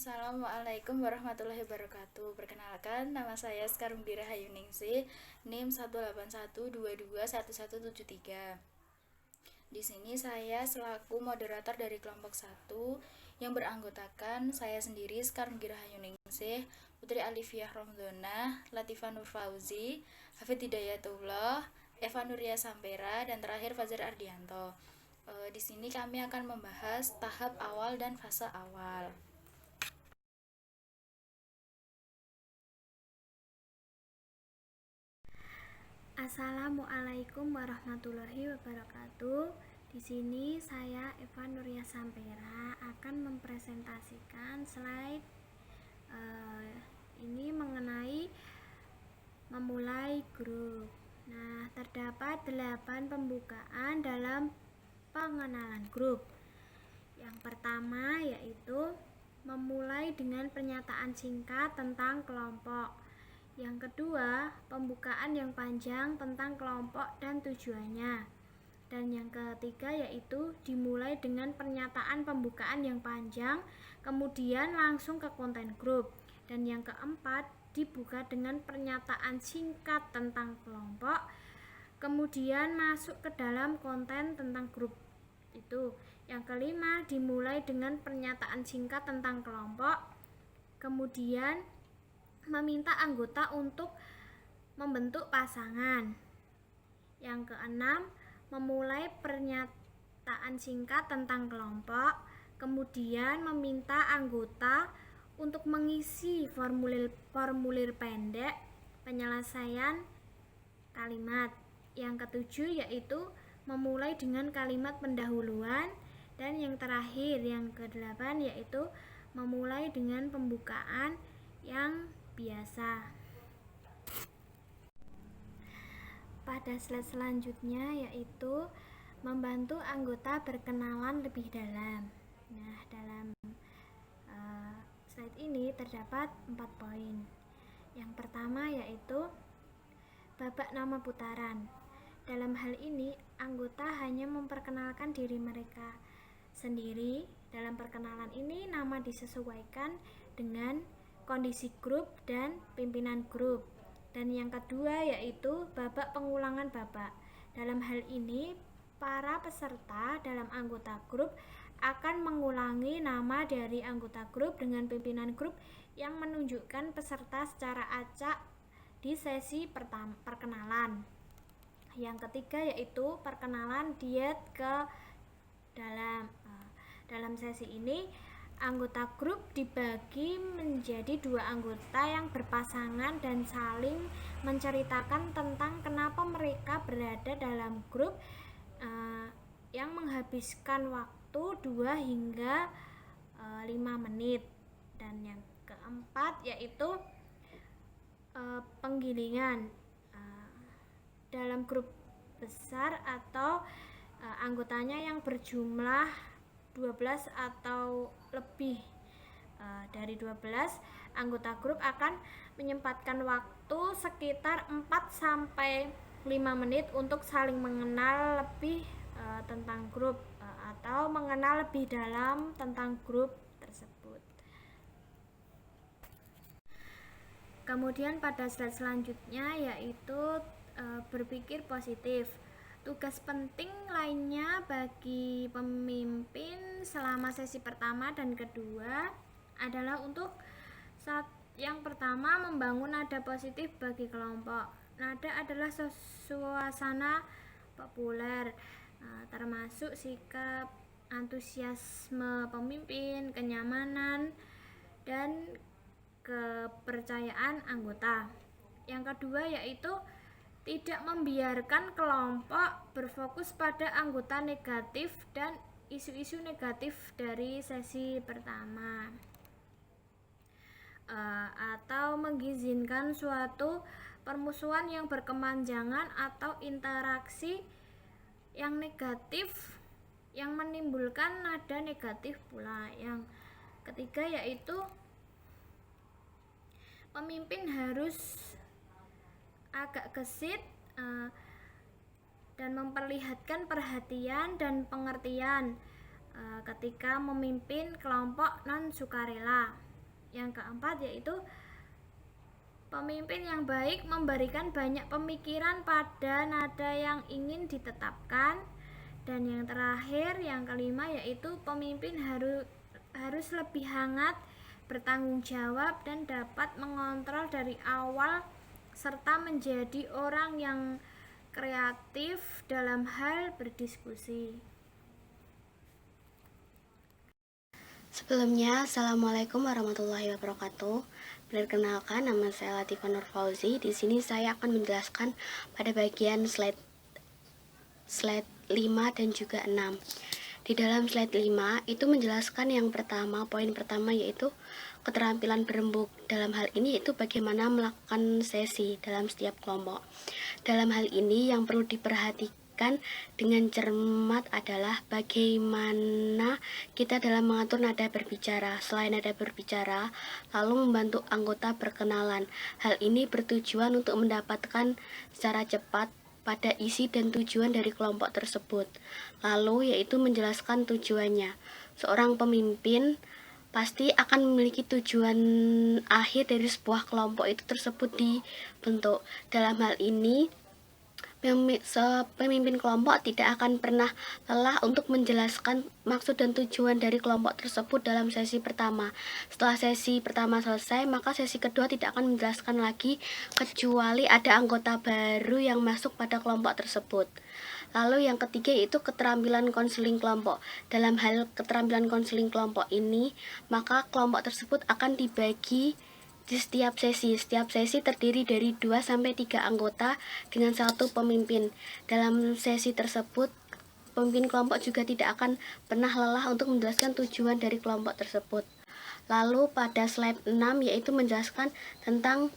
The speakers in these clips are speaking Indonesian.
Assalamualaikum warahmatullahi wabarakatuh. Perkenalkan, nama saya Skarundira Hayuningsih, NIM 181221173. Di sini saya selaku moderator dari kelompok 1 yang beranggotakan saya sendiri Skarundira Hayuningsih, Putri Alifiyah Romdona, Latifah Nur Fauzi, Hafid Hidayatullah, Eva Nuria Sampera, dan terakhir Fajar Ardianto. Di sini kami akan membahas tahap awal dan fase awal. Assalamualaikum warahmatullahi wabarakatuh. Di sini saya Eva Nuria Sampera akan mempresentasikan slide ini mengenai memulai grup. Nah, terdapat 8 pembukaan dalam pengenalan grup. Yang pertama yaitu memulai dengan pernyataan singkat tentang kelompok. Yang kedua, pembukaan yang panjang tentang kelompok dan tujuannya. Dan yang ketiga yaitu dimulai dengan pernyataan pembukaan yang panjang, kemudian langsung ke konten grup. Dan yang keempat, dibuka dengan pernyataan singkat tentang kelompok, kemudian masuk ke dalam konten tentang grup itu. Yang kelima, dimulai dengan pernyataan singkat tentang kelompok, kemudian meminta anggota untuk membentuk pasangan. Yang keenam, memulai pernyataan singkat tentang kelompok, kemudian meminta anggota untuk mengisi formulir pendek penyelesaian kalimat. Yang ketujuh yaitu memulai dengan kalimat pendahuluan, dan yang terakhir yang kedelapan yaitu memulai dengan pembukaan yang biasa. Pada slide selanjutnya yaitu membantu anggota berkenalan lebih dalam. Nah, dalam slide ini terdapat 4 poin. Yang pertama yaitu babak nama putaran. Dalam hal ini, anggota hanya memperkenalkan diri mereka sendiri. Dalam perkenalan ini, nama disesuaikan dengan kondisi grup dan pimpinan grup. Dan yang kedua yaitu babak pengulangan babak. Dalam hal ini, para peserta dalam anggota grup akan mengulangi nama dari anggota grup dengan pimpinan grup yang menunjukkan peserta secara acak di sesi perkenalan. Yang ketiga yaitu perkenalan diet ke dalam sesi ini, anggota grup dibagi menjadi 2 anggota yang berpasangan dan saling menceritakan tentang kenapa mereka berada dalam grup yang menghabiskan waktu 2 hingga 5 menit. Dan yang keempat yaitu penggilingan. Dalam grup besar atau anggotanya yang berjumlah 12 atau lebih dari 12, anggota grup akan menyempatkan waktu sekitar 4-5 menit untuk saling mengenal lebih tentang grup atau mengenal lebih dalam tentang grup tersebut. Kemudian pada slide selanjutnya yaitu berpikir positif. Tugas penting lainnya bagi pemimpin selama sesi pertama dan kedua adalah untuk yang pertama membangun nada positif bagi kelompok. Nada adalah suasana populer, termasuk sikap antusiasme pemimpin, kenyamanan, dan kepercayaan anggota. Yang kedua yaitu tidak membiarkan kelompok berfokus pada anggota negatif dan isu-isu negatif dari sesi pertama, atau mengizinkan suatu permusuhan yang berkepanjangan atau interaksi yang negatif yang menimbulkan nada negatif pula. Yang ketiga yaitu pemimpin harus agak gesit dan memperlihatkan perhatian dan pengertian ketika memimpin kelompok non sukarela. Yang keempat yaitu pemimpin yang baik memberikan banyak pemikiran pada nada yang ingin ditetapkan. Dan yang terakhir, yang kelima, yaitu pemimpin harus lebih hangat, bertanggung jawab, dan dapat mengontrol dari awal, serta menjadi orang yang kreatif dalam hal berdiskusi. Sebelumnya, Assalamualaikum warahmatullahi wabarakatuh. Perkenalkan, nama saya Latifah Nur Fauzi. Di sini saya akan menjelaskan pada bagian slide 5 dan juga 6. Di dalam slide 5 itu menjelaskan yang pertama, poin pertama yaitu keterampilan berembuk. Dalam hal ini yaitu bagaimana melakukan sesi dalam setiap kelompok. Dalam hal ini yang perlu diperhatikan dengan cermat adalah bagaimana kita dalam mengatur nada berbicara. Selain nada berbicara, lalu membantu anggota berkenalan. Hal ini bertujuan untuk mendapatkan secara cepat pada isi dan tujuan dari kelompok tersebut. Lalu yaitu menjelaskan tujuannya. Seorang pemimpin pasti akan memiliki tujuan akhir dari sebuah kelompok itu tersebut dibentuk. Dalam hal ini pemimpin kelompok tidak akan pernah lelah untuk menjelaskan maksud dan tujuan dari kelompok tersebut dalam sesi pertama. Setelah sesi pertama selesai, maka sesi kedua tidak akan menjelaskan lagi kecuali ada anggota baru yang masuk pada kelompok tersebut. Lalu yang ketiga yaitu keterampilan konseling kelompok. Dalam hal keterampilan konseling kelompok ini, maka kelompok tersebut akan dibagi di setiap sesi. Setiap sesi terdiri dari 2-3 anggota dengan 1 pemimpin. Dalam sesi tersebut, pemimpin kelompok juga tidak akan pernah lelah untuk menjelaskan tujuan dari kelompok tersebut. Lalu pada slide 6 yaitu menjelaskan tentang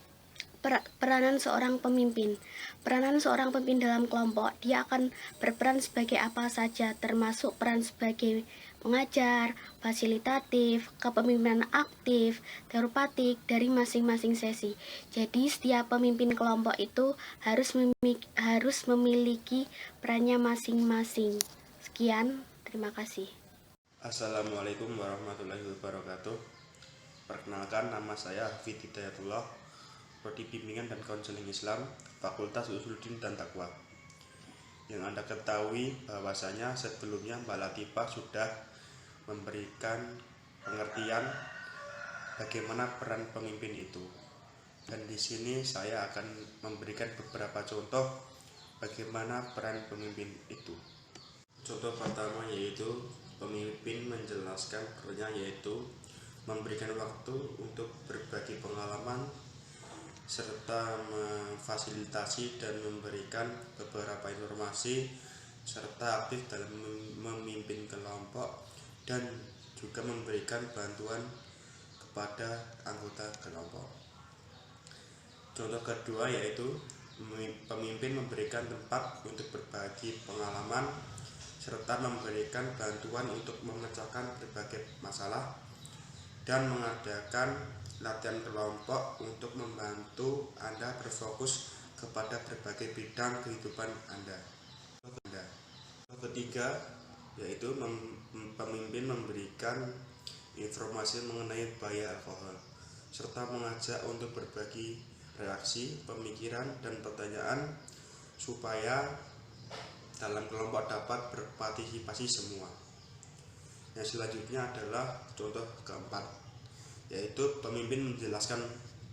peranan seorang pemimpin. Peranan seorang pemimpin dalam kelompok, dia akan berperan sebagai apa saja, termasuk peran sebagai mengajar, fasilitatif, kepemimpinan aktif, teoretik dari masing-masing sesi. Jadi setiap pemimpin kelompok itu harus memiliki perannya masing-masing. Sekian, terima kasih. Assalamualaikum warahmatullahi wabarakatuh. Perkenalkan, nama saya Hafidh Hidayatullah, Prodi Bimbingan dan Konseling Islam, Fakultas Usuluddin dan Taqwa. Yang Anda ketahui bahwasanya sebelumnya Mbak Latifah sudah memberikan pengertian bagaimana peran pemimpin itu. Dan di sini saya akan memberikan beberapa contoh bagaimana peran pemimpin itu. Contoh pertama yaitu pemimpin menjelaskan perannya yaitu memberikan waktu untuk berbagi pengalaman serta memfasilitasi dan memberikan beberapa informasi serta aktif dalam memimpin kelompok dan juga memberikan bantuan kepada anggota kelompok. Contoh kedua yaitu pemimpin memberikan tempat untuk berbagi pengalaman serta memberikan bantuan untuk memecahkan berbagai masalah dan mengadakan latihan kelompok untuk membantu Anda berfokus kepada berbagai bidang kehidupan Anda. Ketiga yaitu pemimpin memberikan informasi mengenai bahaya alkohol serta mengajak untuk berbagi reaksi, pemikiran, dan pertanyaan supaya dalam kelompok dapat berpartisipasi semua. Yang selanjutnya adalah contoh keempat, yaitu pemimpin menjelaskan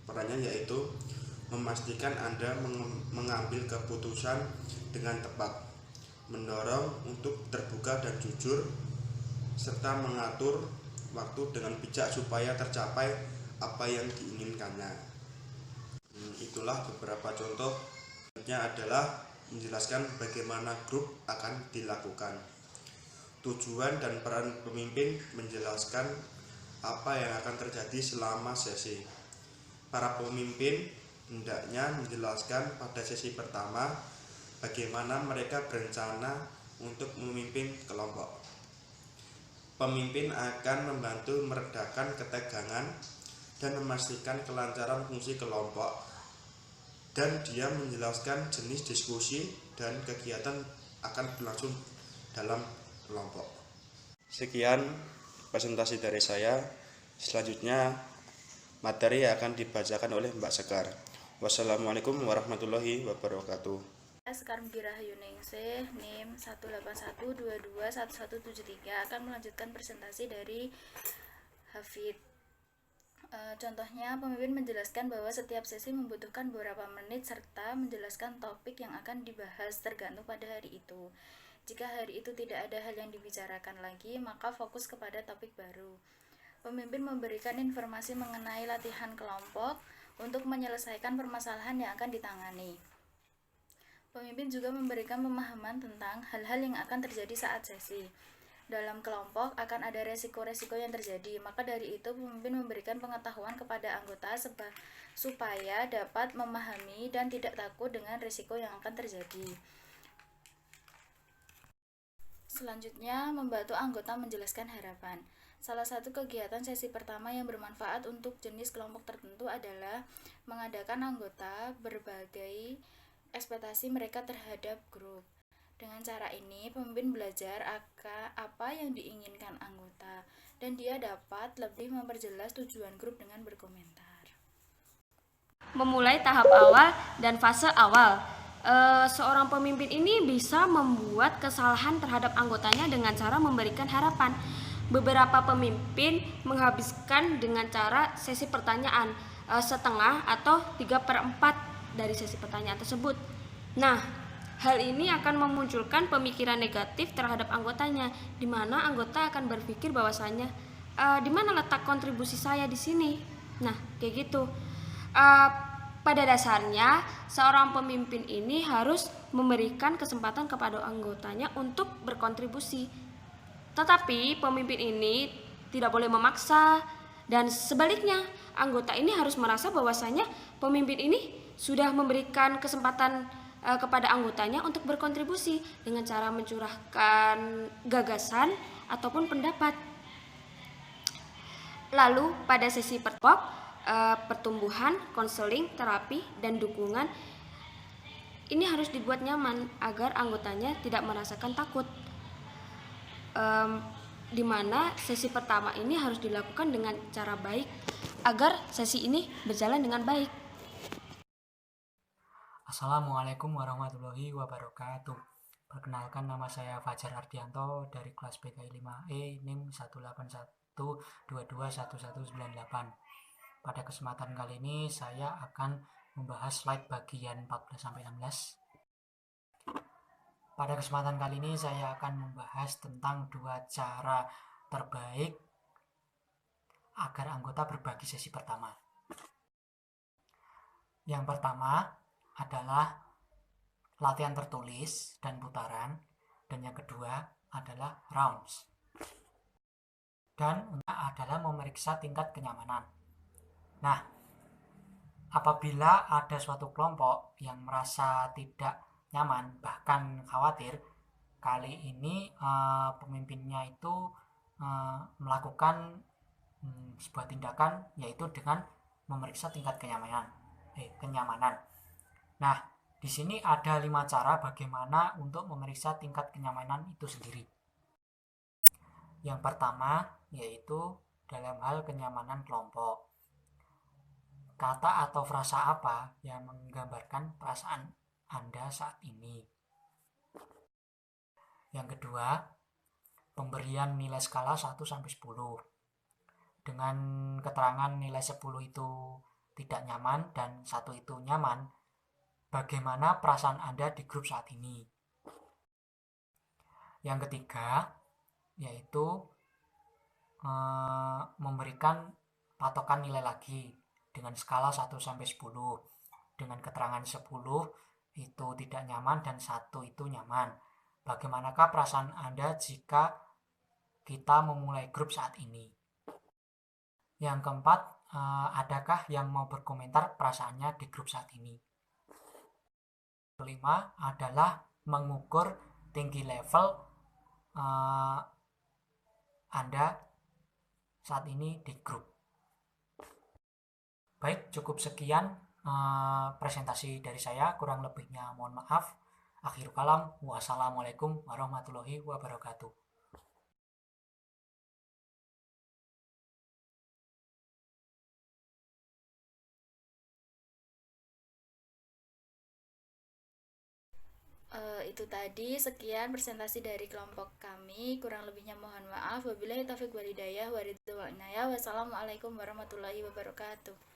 perannya yaitu memastikan Anda mengambil keputusan dengan tepat, mendorong untuk terbuka dan jujur, serta mengatur waktu dengan bijak supaya tercapai apa yang diinginkannya. Itulah beberapa contoh. Selanjutnya adalah menjelaskan bagaimana grup akan dilakukan. Tujuan dan peran pemimpin menjelaskan apa yang akan terjadi selama sesi. Para pemimpin hendaknya menjelaskan pada sesi pertama bagaimana mereka berencana untuk memimpin kelompok. Pemimpin akan membantu meredakan ketegangan dan memastikan kelancaran fungsi kelompok, dan dia menjelaskan jenis diskusi dan kegiatan akan berlangsung dalam kelompok. Sekian presentasi dari saya. Selanjutnya Materi yang akan dibacakan oleh Mbak Sekar. Wassalamualaikum warahmatullahi wabarakatuh. Sekar Girahayuningsih NIM 181221173 akan melanjutkan presentasi dari Hafid. Contohnya, pemimpin menjelaskan bahwa setiap sesi membutuhkan beberapa menit serta menjelaskan topik yang akan dibahas tergantung pada hari itu. Jika hari itu tidak ada hal yang dibicarakan lagi, maka fokus kepada topik baru. Pemimpin memberikan informasi mengenai latihan kelompok untuk menyelesaikan permasalahan yang akan ditangani. Pemimpin juga memberikan pemahaman tentang hal-hal yang akan terjadi saat sesi. Dalam kelompok akan ada resiko-resiko yang terjadi, maka dari itu pemimpin memberikan pengetahuan kepada anggota supaya dapat memahami dan tidak takut dengan resiko yang akan terjadi. Selanjutnya, membantu anggota menjelaskan harapan. Salah satu kegiatan sesi pertama yang bermanfaat untuk jenis kelompok tertentu adalah mengadakan anggota berbagai ekspektasi mereka terhadap grup. Dengan cara ini, pemimpin belajar apa yang diinginkan anggota, dan dia dapat lebih memperjelas tujuan grup dengan berkomentar. Memulai tahap awal dan fase awal. Seorang pemimpin ini bisa membuat kesalahan terhadap anggotanya dengan cara memberikan harapan. Beberapa pemimpin menghabiskan dengan cara sesi pertanyaan setengah atau 3/4 dari sesi pertanyaan tersebut. Nah, hal ini akan memunculkan pemikiran negatif terhadap anggotanya, di mana anggota akan berpikir bahwasanya di mana letak kontribusi saya di sini. Nah, kayak gitu. Pada dasarnya, seorang pemimpin ini harus memberikan kesempatan kepada anggotanya untuk berkontribusi. Tetapi pemimpin ini tidak boleh memaksa, dan sebaliknya, anggota ini harus merasa bahwasanya pemimpin ini sudah memberikan kesempatan kepada anggotanya untuk berkontribusi dengan cara mencurahkan gagasan ataupun pendapat. Lalu pada sesi pertumbuhan, konseling, terapi, dan dukungan ini harus dibuat nyaman agar anggotanya tidak merasakan takut. Di mana sesi pertama ini harus dilakukan dengan cara baik agar sesi ini berjalan dengan baik. Assalamualaikum warahmatullahi wabarakatuh. Perkenalkan, nama saya Fajar Ardianto dari kelas PKI 5E NIM 181221198. Pada kesempatan kali ini saya akan membahas slide bagian 14-16. Pada kesempatan kali ini saya akan membahas tentang 2 cara terbaik agar anggota berbagi sesi pertama. Yang pertama adalah latihan tertulis dan putaran, dan yang kedua adalah rounds. Dan adalah memeriksa tingkat kenyamanan. Nah, apabila ada suatu kelompok yang merasa tidak nyaman, bahkan khawatir, kali ini pemimpinnya itu melakukan sebuah tindakan, yaitu dengan memeriksa tingkat kenyamanan. Nah, di sini ada 5 cara bagaimana untuk memeriksa tingkat kenyamanan itu sendiri. Yang pertama yaitu dalam hal kenyamanan kelompok. Kata atau frasa apa yang menggambarkan perasaan Anda saat ini. Yang kedua, pemberian nilai skala 1-10. Dengan keterangan nilai 10 itu tidak nyaman dan 1 itu nyaman, bagaimana perasaan Anda di grup saat ini. Yang ketiga, yaitu memberikan patokan nilai lagi dengan skala 1-10. Dengan keterangan 10 itu tidak nyaman dan 1 itu nyaman. Bagaimanakah perasaan Anda jika kita memulai grup saat ini? Yang keempat, adakah yang mau berkomentar perasaannya di grup saat ini? Kelima adalah mengukur tinggi level Anda saat ini di grup. Baik, cukup sekian presentasi dari saya, kurang lebihnya mohon maaf. Akhir kalam, wassalamualaikum warahmatullahi wabarakatuh. Itu tadi sekian presentasi dari kelompok kami, kurang lebihnya mohon maaf. Wabillahi taufiq walhidayah. Wassalamualaikum warahmatullahi wabarakatuh.